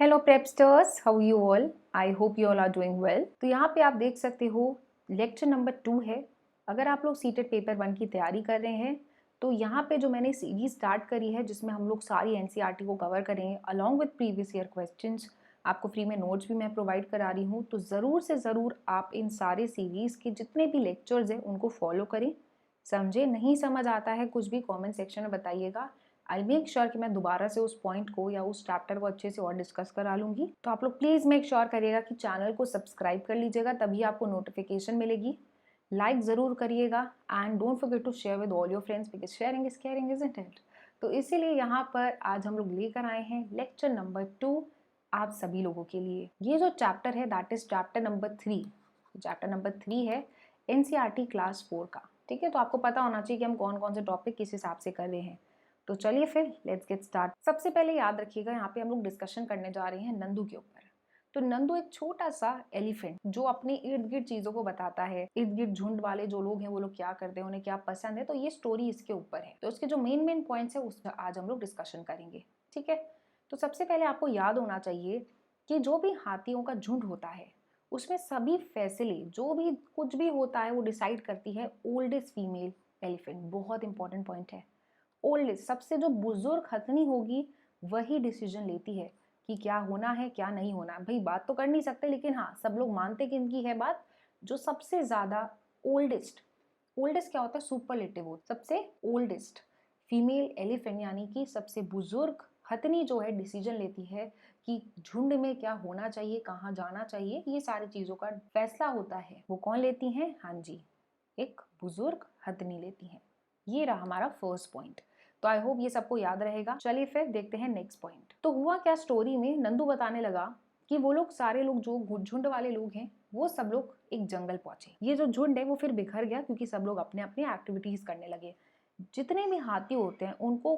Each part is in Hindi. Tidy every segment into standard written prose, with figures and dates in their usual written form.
Hello prepsters, how you all? I hope you all are doing well. तो यहाँ पे आप देख सकते हो लेक्चर नंबर 2 है। अगर आप लोग सीटेट पेपर 1 की तैयारी कर रहे हैं तो यहाँ पे जो मैंने सीरीज स्टार्ट करी है जिसमें हम लोग सारी एनसीईआरटी को कवर करेंगे along with previous year questions. आपको फ्री में नोट्स भी मैं प्रोवाइड करा रही हूँ, तो ज़रूर से ज़रूर आप इन सारे सीरीज़ के जितने भी लेक्चर्स हैं उनको फॉलो करें। समझे? नहीं समझ आता है कुछ भी कॉमेंट सेक्शन में बताइएगा। आई मेक श्योर कि मैं दोबारा से उस पॉइंट को या उस चैप्टर को अच्छे से और डिस्कस करा लूंगी। तो आप लोग प्लीज़ मेक श्योर करिएगा कि चैनल को सब्सक्राइब कर लीजिएगा, तभी आपको नोटिफिकेशन मिलेगी। लाइक ज़रूर करिएगा and don't forget to share with all your friends because sharing is caring, isn't it? तो इसीलिए यहाँ पर आज हम लोग लेकर आए हैं लेक्चर नंबर 2 आप सभी लोगों के लिए। ये जो चैप्टर है that is chapter number 3। Chapter number 3 है एनसीईआरटी क्लास 4 का। ठीक है, तो आपको पता होना चाहिए कि हम कौन कौन से टॉपिक किस हिसाब से कर रहे हैं। तो चलिए फिर लेट्स गेट स्टार्ट। सबसे पहले याद रखिएगा यहाँ पे हम लोग डिस्कशन करने जा रहे हैं नंदू के ऊपर। तो नंदू एक छोटा सा एलिफेंट जो अपने इर्द गिर्द चीजों को बताता है। इर्द गिर्द झुंड वाले जो लोग हैं वो लोग क्या करते हैं, उन्हें क्या पसंद है, तो ये स्टोरी इसके ऊपर है। तो इसके जो मेन पॉइंट्स है उस पर आज हम लोग डिस्कशन करेंगे। ठीक है, तो सबसे पहले आपको याद होना चाहिए कि जो भी हाथियों का झुंड होता है उसमें सभी फैसले जो भी कुछ भी होता है वो डिसाइड करती है ओल्डेस्ट फीमेल एलिफेंट। बहुत इंपॉर्टेंट पॉइंट है। ओल्डेस्ट, सबसे जो बुजुर्ग हथनी होगी वही डिसीजन लेती है कि क्या होना है क्या नहीं होना। भाई बात तो कर नहीं सकते, लेकिन हाँ सब लोग मानते कि इनकी है बात। जो सबसे ज्यादा ओल्डेस्ट, ओल्डेस्ट क्या होता है? सुपरलेटिव हो। सबसे ओल्डेस्ट फीमेल एलिफेंट यानी कि सबसे बुजुर्ग हथनी जो है डिसीजन लेती है कि झुंड में क्या होना चाहिए, कहाँ जाना चाहिए। ये सारी चीजों का फैसला होता है। वो कौन लेती हैं? हाँ जी, एक बुजुर्ग हथनी लेती हैं। ये रहा हमारा फर्स्ट पॉइंट। तो आई होप ये सबको याद रहेगा। चलिए फिर देखते हैं नेक्स्ट पॉइंट। तो हुआ क्या, स्टोरी में नंदू बताने लगा कि वो लोग सारे लोग जो झुंड वाले लोग हैं वो सब लोग एक जंगल पहुंचे। ये जो झुंड है वो फिर बिखर गया क्योंकि सब लोग अपने अपने एक्टिविटीज करने लगे। जितने भी हाथी होते हैं उनको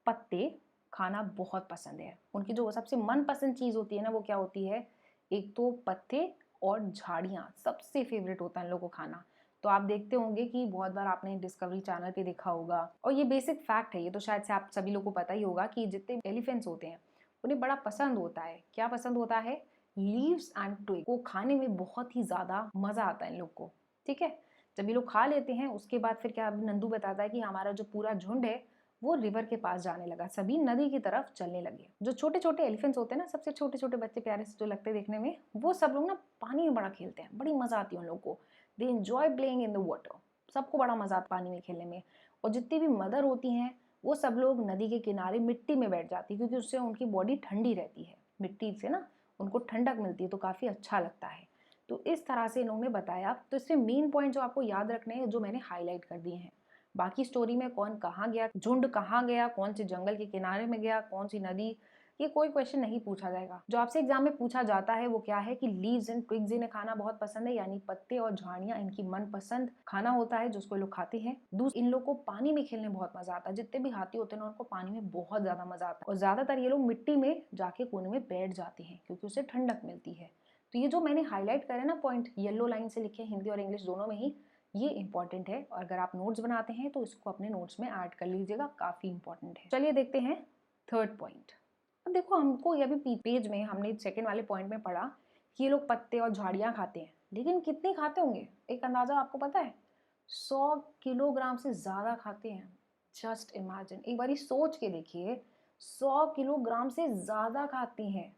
पत्ते खाना बहुत पसंद है। उनकी जो सबसे मनपसंद चीज होती है ना वो क्या होती है? एक तो पत्ते और झाड़ियां सबसे फेवरेट होता है इन लोगों को खाना। तो आप देखते होंगे कि बहुत बार आपने डिस्कवरी चैनल पे देखा होगा, और ये बेसिक फैक्ट है, ये तो शायद से आप सभी लोगों को पता ही होगा कि जितने एलिफेंट्स होते हैं उन्हें बड़ा पसंद होता है। क्या पसंद होता है? लीव्स एंड ट्विग को खाने में बहुत ही ज्यादा मजा आता है इन लोग को। ठीक है, जब ये लोग खा लेते हैं उसके बाद फिर क्या नंदू बताता है कि हमारा जो पूरा झुंड है वो रिवर के पास जाने लगा। सभी नदी की तरफ चलने लगे। जो छोटे छोटे एलिफेंट्स होते हैं ना, सबसे छोटे छोटे बच्चे प्यारे से जो लगते हैं देखने में, वो सब लोग ना पानी में बड़ा खेलते हैं। बड़ी मजा आती है उन लोग को। They enjoy playing in the water. सबको बड़ा मजा आता पानी में खेलने में। और जितनी भी मदर होती हैं वो सब लोग नदी के किनारे मिट्टी में बैठ जाती है क्योंकि उससे उनकी बॉडी ठंडी रहती है। मिट्टी से ना उनको ठंडक मिलती है तो काफी अच्छा लगता है। तो इस तरह से इन्होंने बताया। तो इसमें मेन पॉइंट जो आपको याद रखने हैं जो मैंने हाईलाइट कर दिए हैं। बाकी स्टोरी में कौन कहाँ गया, झुंड कहाँ गया, कौन से जंगल के किनारे में गया, कौन सी नदी, ये कोई क्वेश्चन नहीं पूछा जाएगा। जो आपसे एग्जाम में पूछा जाता है वो क्या है कि लीव्स एंड ट्विग्स इन्हें खाना बहुत पसंद है, यानी पत्ते और झाड़ियां इनकी मनपसंद खाना होता है जिसको लोग खाते हैं। दूसरा, इन लोग को पानी में खेलने बहुत मजा आता है। जितने भी हाथी होते हैं उनको पानी में बहुत ज्यादा मजा आता है। और ज्यादातर ये लोग मिट्टी में जाके कोने में बैठ जाते हैं क्योंकि उससे ठंडक मिलती है। तो ये जो मैंने हाईलाइट करे ना पॉइंट, येलो लाइन से लिखे, हिंदी और इंग्लिश दोनों में ही, ये इंपॉर्टेंट है। और अगर आप नोट्स बनाते हैं तो इसको अपने नोट्स में ऐड कर लीजिएगा, काफी इंपॉर्टेंट है। चलिए देखते हैं थर्ड पॉइंट। अब देखो, हमको ये भी पेज में हमने सेकंड वाले पॉइंट में पढ़ा कि ये लोग पत्ते और झाड़ियां खाते हैं, लेकिन कितने खाते होंगे? एक अंदाजा आपको पता है? 100 किलोग्राम से ज्यादा खाते हैं। जस्ट इमेजिन, एक बारी सोच के देखिए, 100 किलोग्राम से ज्यादा खाती हैं।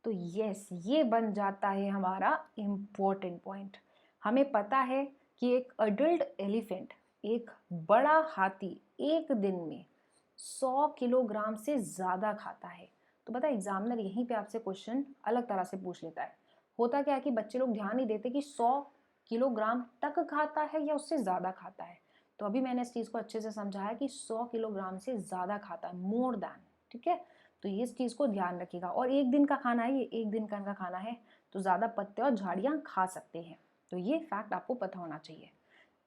तो यस, ये बन जाता है हमारा इम्पोर्टेंट पॉइंट। हमें पता है कि एक अडल्ट एलिफेंट, एक बड़ा हाथी, एक दिन में 100 किलोग्राम से ज़्यादा खाता है। तो पता है एग्जामिनर यहीं पे आपसे क्वेश्चन अलग तरह से पूछ लेता है। होता क्या है कि बच्चे लोग ध्यान नहीं देते कि 100 किलोग्राम तक खाता है या उससे ज़्यादा खाता है। तो अभी मैंने इस चीज़ को अच्छे से समझाया कि 100 किलोग्राम से ज़्यादा खाता है, मोर दैन। ठीक है, तो ये इस चीज़ को ध्यान रखिएगा। और एक दिन का खाना है, ये एक दिन का इनका खाना है, तो ज़्यादा पत्ते और झाड़ियाँ खा सकते हैं। तो ये फैक्ट आपको पता होना चाहिए।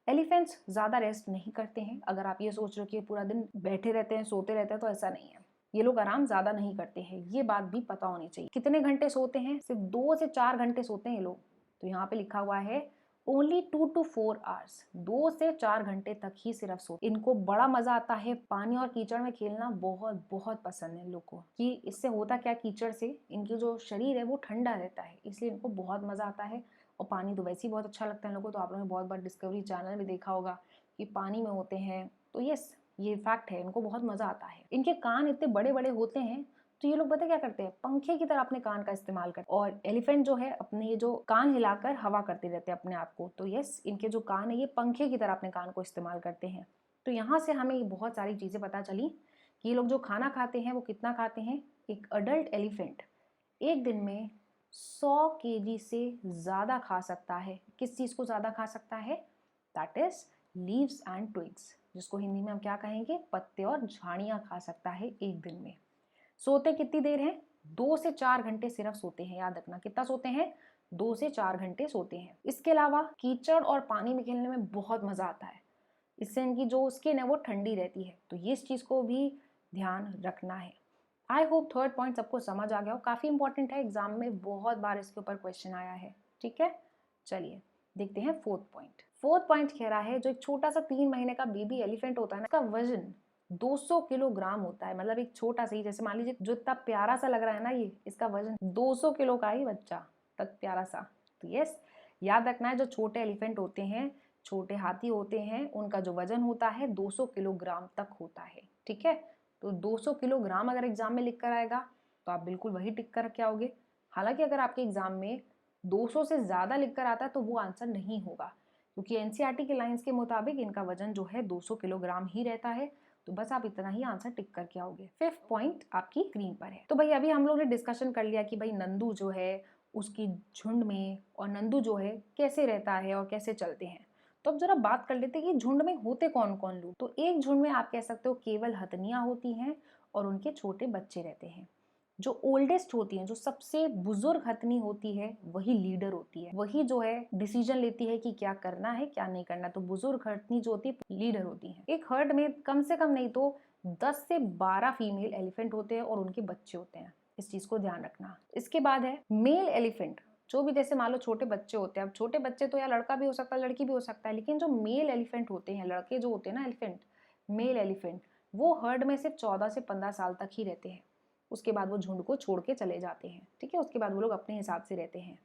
एलिफेंट्स ज़्यादा रेस्ट नहीं करते हैं। अगर आप ये सोच रहे हो कि पूरा दिन बैठे रहते हैं, सोते रहते हैं, तो ऐसा नहीं है। ये लोग आराम ज़्यादा नहीं करते हैं, ये बात भी पता होनी चाहिए। कितने घंटे सोते हैं? सिर्फ 2 से 4 घंटे सोते हैं ये लोग। तो यहाँ पे लिखा हुआ है ओनली 2 to 4 hours, 2 से 4 घंटे तक ही सिर्फ सो। इनको बड़ा मजा आता है पानी और कीचड़ में खेलना, बहुत बहुत पसंद है इन लोग को। कि इससे होता क्या, कीचड़ से इनकी जो शरीर है वो ठंडा रहता है, इसलिए इनको बहुत मजा आता है। और पानी तो वैसे ही बहुत अच्छा लगता है इन लोगों को। तो आप लोगों ने बहुत बार डिस्कवरी चैनल में देखा होगा कि पानी में होते हैं, तो यस ये फैक्ट है, इनको बहुत मजा आता है। इनके कान इतने बड़े बड़े होते हैं, तो ये लोग पता क्या करते हैं, पंखे की तरह अपने कान का इस्तेमाल करते हैं। और एलिफेंट जो है अपने ये जो कान हिलाकर हवा करते रहते हैं अपने आप को। तो यस, इनके जो कान है ये पंखे की तरह अपने कान को इस्तेमाल करते हैं। तो यहाँ से हमें ये बहुत सारी चीजें पता चली कि ये लोग जो खाना खाते हैं वो कितना खाते हैं। एक अडल्ट एलिफेंट एक दिन में 100 kg से ज्यादा खा सकता है। किस चीज को ज्यादा खा सकता है? That is leaves and twigs, जिसको हिंदी में हम क्या कहेंगे, पत्ते और झाड़ियां खा सकता है एक दिन में। सोते कितनी देर है? 2 से 4 घंटे सिर्फ सोते हैं। याद रखना, कितना सोते हैं? 2 से 4 घंटे सोते हैं। इसके अलावा कीचड़ और पानी में खेलने में बहुत मजा आता है। इससे इनकी जो स्किन है वो ठंडी रहती है। तो ये इस चीज को भी ध्यान रखना है। आई होप थर्ड पॉइंट सबको समझ आ गया हो। काफी इंपॉर्टेंट है, एग्जाम में बहुत बार इसके ऊपर क्वेश्चन आया है। ठीक है, चलिए देखते हैं फोर्थ पॉइंट। फोर्थ पॉइंट कह रहा है जो एक छोटा सा 3 महीने का बेबी एलिफेंट होता है ना, इसका वजन 200 किलोग्राम होता है। मतलब एक छोटा सा ही, जैसे मान लीजिए जो इतना प्यारा सा लग रहा है ना, ये इसका वजन 200 किलो का ही बच्चा तक प्यारा सा। तो यस, याद रखना है जो छोटे एलिफेंट होते हैं, छोटे हाथी होते हैं, उनका जो वजन होता है 200 किलोग्राम तक होता है। ठीक है, तो 200 किलोग्राम अगर एग्जाम में लिख कर आएगा तो आप बिल्कुल वही टिक कर के आओगे। हालांकि अगर आपके एग्जाम में 200 से ज्यादा लिख कर आता है तो वो आंसर नहीं होगा, क्योंकि एनसीईआरटी के लाइंस के मुताबिक इनका वजन जो है 200 किलोग्राम ही रहता है। तो बस आप इतना ही आंसर टिक करके आओगे। फिफ्थ पॉइंट आपकी स्क्रीन पर है। तो भाई अभी हम लोग ने डिस्कशन कर लिया कि भाई नंदू जो है उसकी झुंड में, और नंदू जो है कैसे रहता है और कैसे चलते हैं। तो अब जरा बात कर लेते हैं कि झुंड में होते कौन कौन लोग। तो एक झुंड में आप कह सकते हो केवल हथनियां होती हैं और उनके छोटे बच्चे रहते हैं। जो ओल्डेस्ट होती है, जो सबसे बुजुर्ग हथनी होती है, वही लीडर होती है। वही जो है डिसीजन लेती है कि क्या करना है क्या नहीं करना। तो बुजुर्ग हथनी जो होती है लीडर होती है। एक हर्ड में कम से कम नहीं तो 10 से 12 फीमेल एलिफेंट होते हैं और उनके बच्चे होते हैं। इस चीज को ध्यान रखना। इसके बाद है मेल एलिफेंट। जो भी जैसे मान लो छोटे बच्चे होते हैं, अब छोटे बच्चे तो या लड़का भी हो सकता है लड़की भी हो सकता है, लेकिन जो मेल एलिफेंट होते हैं, लड़के जो होते हैं ना एलिफेंट, मेल एलिफेंट, वो हर्ड में सिर्फ 14 से 15 साल तक ही रहते हैं। उसके बाद वो झुंड को छोड़ के चले जाते हैं। ठीक है, उसके बाद वो लोग अपने हिसाब से रहते हैं।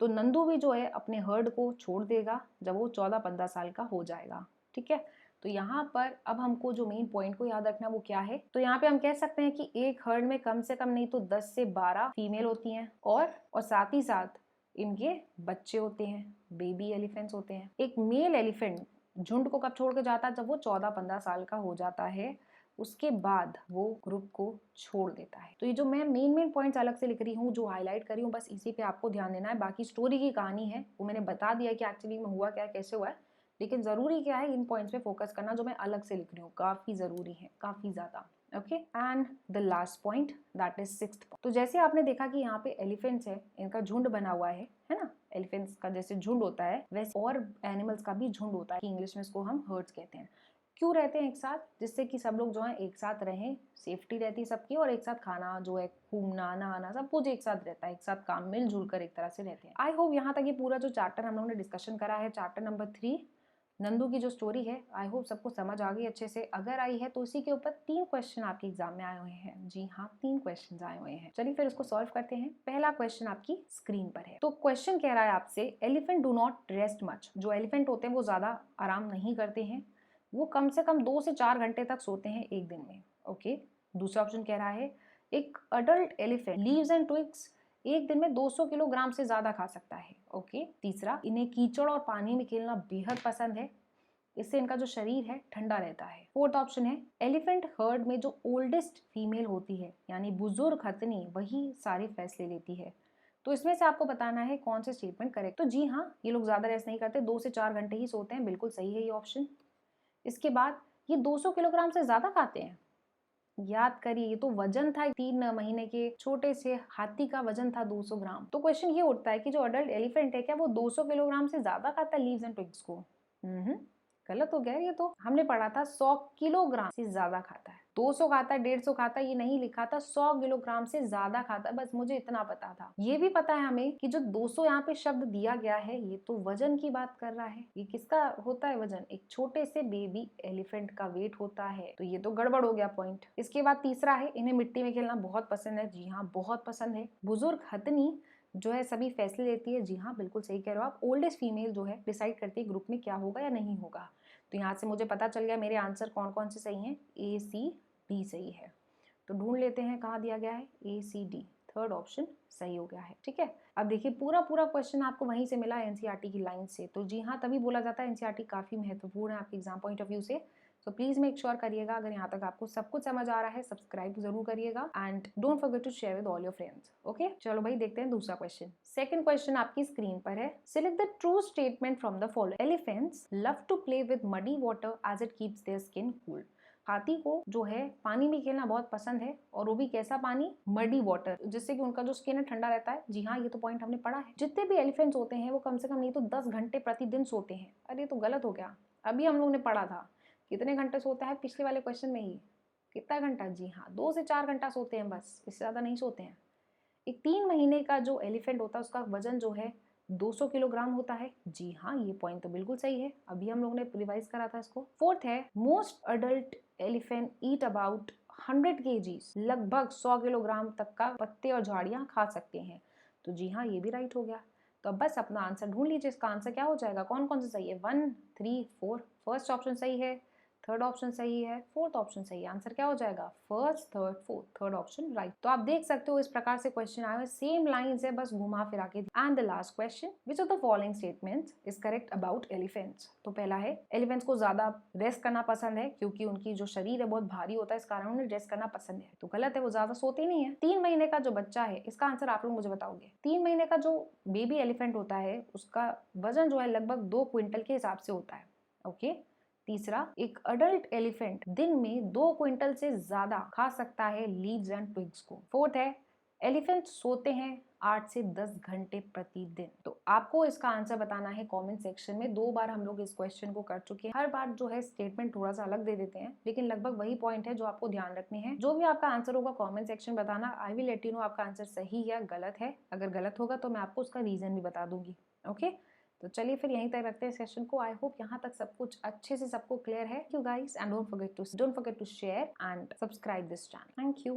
तो नंदू भी जो है अपने हर्ड को छोड़ देगा जब वो 14-15 साल का हो जाएगा। ठीक है, तो यहाँ पर अब हमको जो मेन पॉइंट को याद रखना वो क्या है। तो यहाँ पे हम कह सकते हैं कि एक हर्ड में कम से कम नहीं तो 10 से 12 फीमेल होती हैं और साथ ही साथ इनके बच्चे होते हैं, बेबी एलिफेंट्स होते हैं। एक मेल एलिफेंट झुंड को कब छोड़ के जाता है? जब वो 14-15 साल का हो जाता है। उसके बाद वो ग्रुप को छोड़ देता है। तो ये जो मैं मेन पॉइंट्स अलग से लिख रही हूँ, जो हाईलाइट करी हूँ, बस इसी पे आपको ध्यान देना है। बाकी स्टोरी की कहानी है वो मैंने बता दिया कि एक्चुअली में हुआ क्या है, कैसे हुआ है। लेकिन जरूरी क्या है, इन पॉइंट्स पे फोकस करना जो मैं अलग से लिख रही हूँ, काफी जरूरी है, काफी ज्यादा। Okay, and the last point that is sixth. तो जैसे आपने देखा कि यहाँ पे एलिफेंट्स है, इनका झुंड बना हुआ है ना। एलिफेंट्स का जैसे झुंड होता है वैसे और एनिमल्स का भी झुंड होता है, इंग्लिश में इसको हम हर्ड्स कहते हैं। क्यों रहते हैं एक साथ? जिससे कि सब लोग जो है एक साथ रहें, सेफ्टी रहती है सबकी, और एक साथ खाना जो है, घूमना नहाना सब कुछ एक साथ रहता है, एक साथ काम मिलजुल कर एक तरह से रहते हैं। आई होप यहाँ तक ये पूरा जो चैप्टर हम लोगों ने डिस्कशन करा है, चैप्टर नंबर 3 नंदू की जो स्टोरी है, आई होप सबको समझ आ गई अच्छे से। अगर आई है तो इसी के ऊपर 3 क्वेश्चन आपके एग्जाम में आए हुए हैं। जी हाँ, 3 क्वेश्चन आए हुए हैं। चलिए फिर उसको सॉल्व करते हैं। पहला क्वेश्चन आपकी स्क्रीन पर है। तो क्वेश्चन कह रहा है आपसे, elephant do not rest much. जो एलिफेंट होते हैं वो ज्यादा आराम नहीं करते हैं, वो कम से कम 2 से 4 घंटे तक सोते हैं एक दिन में। ओके, दूसरा ऑप्शन कह रहा है, एक adult elephant leaves and twigs एक दिन में 200 किलोग्राम से ज्यादा खा सकता है। ओके, तीसरा, इन्हें कीचड़ और पानी में खेलना बेहद पसंद है, इससे इनका जो शरीर है ठंडा रहता है। फोर्थ ऑप्शन है, एलिफेंट हर्ड में जो ओल्डेस्ट फीमेल होती है यानी बुजुर्ग हथनी, वही सारे फैसले लेती है। तो इसमें से आपको बताना है कौन से स्टेटमेंट करेक्ट। तो जी हाँ, ये लोग ज्यादा रेस्ट नहीं करते, 2 से 4 घंटे ही सोते हैं, बिल्कुल सही है ये ऑप्शन। इसके बाद ये 200 किलोग्राम से ज्यादा खाते हैं। याद करिए, ये तो वजन था 3 महीने के छोटे से हाथी का वजन था 200 ग्राम। तो क्वेश्चन ये उठता है कि जो अडल्ट एलिफेंट है क्या वो 200 किलोग्राम से ज्यादा खाता है लीव्स एंड ट्विग्स को? गलत हो गया ये तो। हमने पढ़ा था 100 किलोग्राम से ज्यादा खाता है, 200 खाता है, 150 खाता है, ये नहीं लिखा था 100 किलोग्राम से ज्यादा खाता है, बस मुझे इतना पता था। ये भी पता है हमें कि जो 200 यहाँ पे शब्द दिया गया है ये तो वजन की बात कर रहा है। ये किसका होता है वजन? एक छोटे से बेबी एलिफेंट का वेट होता है, तो ये तो गड़बड़ हो गया पॉइंट। इसके बाद तीसरा है, इन्हें मिट्टी में खेलना बहुत पसंद है। जी हाँ, बहुत पसंद है। बुजुर्ग हथनी जो है सभी फैसले लेती है। जी हाँ, बिल्कुल सही कह रहे हो आप। ओल्डेस्ट फीमेल जो है डिसाइड करती है ग्रुप में क्या होगा या नहीं होगा। तो यहाँ से मुझे पता चल गया मेरे आंसर कौन कौन से सही हैं। ए, सी, डी सही है। तो ढूंढ लेते हैं कहाँ दिया गया है। ए, सी, डी, थर्ड ऑप्शन सही हो गया है। ठीक है, अब देखिए पूरा पूरा क्वेश्चन आपको वहीं से मिला एनसीईआरटी की लाइन से। तो जी हाँ, तभी बोला जाता है एनसीईआरटी काफी महत्वपूर्ण है आपके एग्जाम पॉइंट ऑफ व्यू से। तो प्लीज मेक श्योर करिएगा, अगर यहाँ तक आपको सब कुछ समझ आ रहा है सब्सक्राइब जरूर करिएगा and don't forget to share with all your friends. Okay, चलो भाई देखते हैं दूसरा क्वेश्चन। सेकंड क्वेश्चन आपकी स्क्रीन पर है। Select the true statement from the following. Elephants love to play with muddy water as it keeps their skin cool. हाथी को जो है पानी में खेलना बहुत पसंद है, और वो भी कैसा पानी? मडी वाटर, जिससे कि उनका जो स्किन है ठंडा रहता है। जी हाँ, ये तो पॉइंट हमने पढ़ा है। जितने भी एलिफेंट्स होते हैं वो कम से कम नहीं तो 10 घंटे प्रतिदिन सोते हैं। अरे ये तो गलत हो गया, अभी हम लोग ने पढ़ा था कितने घंटे सोता है पिछले वाले क्वेश्चन में ही। कितना घंटा? जी हाँ, 2 से 4 घंटा सोते हैं बस, इससे ज्यादा नहीं सोते हैं। एक 3 महीने का जो एलिफेंट होता है उसका वजन जो है 200 किलोग्राम होता है। जी हाँ, ये पॉइंट तो बिल्कुल सही है, अभी हम लोग ने रिवाइज करा था इसको। फोर्थ है, most adult elephant eat about 100 kgs, लगभग 100 किलोग्राम तक का पत्ते और झाड़ियां खा सकते हैं। तो जी हाँ, ये भी राइट हो गया। तो अब बस अपना आंसर ढूंढ लीजिए, इसका आंसर क्या हो जाएगा, कौन कौन सा सही है। 1, 3, 4, फर्स्ट ऑप्शन सही है, थर्ड ऑप्शन सही है, फोर्थ ऑप्शन सही है। आंसर क्या हो जाएगा? First, third, fourth, third option right. तो आप देख सकते हो इस प्रकार से क्वेश्चन आए हुए, सेम लाइंस है, बस घुमा फिरा के। And the last question, which of the following statements is correct about elephants. तो पहला है, एलिफेंट्स को ज्यादा रेस्ट करना पसंद है क्योंकि उनकी जो शरीर है बहुत भारी होता है, इस कारण उन्हें रेस्ट करना पसंद है। तो गलत है, वो ज्यादा सोते नहीं है। 3 महीने का जो बच्चा है, इसका आंसर आप लोग मुझे बताओगे। 3 महीने का जो बेबी एलिफेंट होता है उसका वजन जो है लगभग 2 क्विंटल के हिसाब से होता है। ओके। तीसरा, एक अडल्ट एलिफेंट दिन में 2 क्विंटल से ज्यादा खा सकता है लीव्स एंड ट्विग्स को। फोर्थ है, एलिफेंट सोते हैं 8 से 10 घंटे प्रतिदिन। तो आपको इसका आंसर बताना है कमेंट सेक्शन में। 2 बार हम लोग इस क्वेश्चन को कर चुके हैं, हर बार जो है स्टेटमेंट थोड़ा सा अलग दे देते हैं, लेकिन लगभग वही पॉइंट है जो आपको ध्यान रखने हैं। जो भी आपका आंसर होगा कमेंट सेक्शन बताना, I will let you know आपका आंसर सही है गलत है। अगर गलत होगा तो मैं आपको उसका रीजन भी बता दूंगी। ओके, तो चलिए फिर यहीं तक रखते हैं सेशन को। आई होप यहाँ तक सब कुछ अच्छे से सबको क्लियर है। You guys, and don't forget to share and subscribe this channel. Thank you.